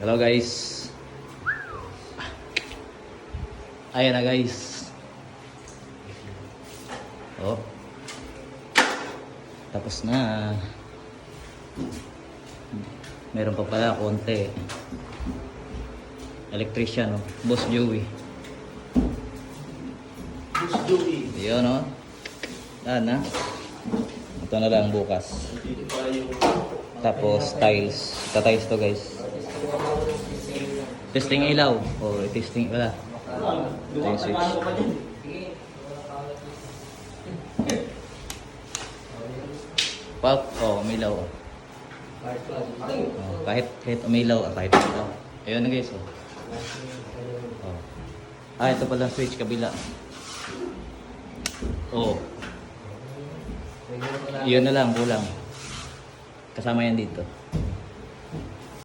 Hello guys. Ayan na guys. Oh. Tapos na. Meron pa pala konti. Electrician, oh. Boss Joey. Boss Joey. Yun, oh. Na. Ito na lang bukas. Dito pala yung... Tapos tiles. Tiles to guys. Testing ilaw. Oh, testing wala. Ito yung switch. Pop, oh, umilaw. Oh, kahit umilaw, kahit umilaw. Ayun na guys, oh. Oh. Ah, ito pala switch kabila. Oh. Yun na lang, kulang. Kasama yan dito.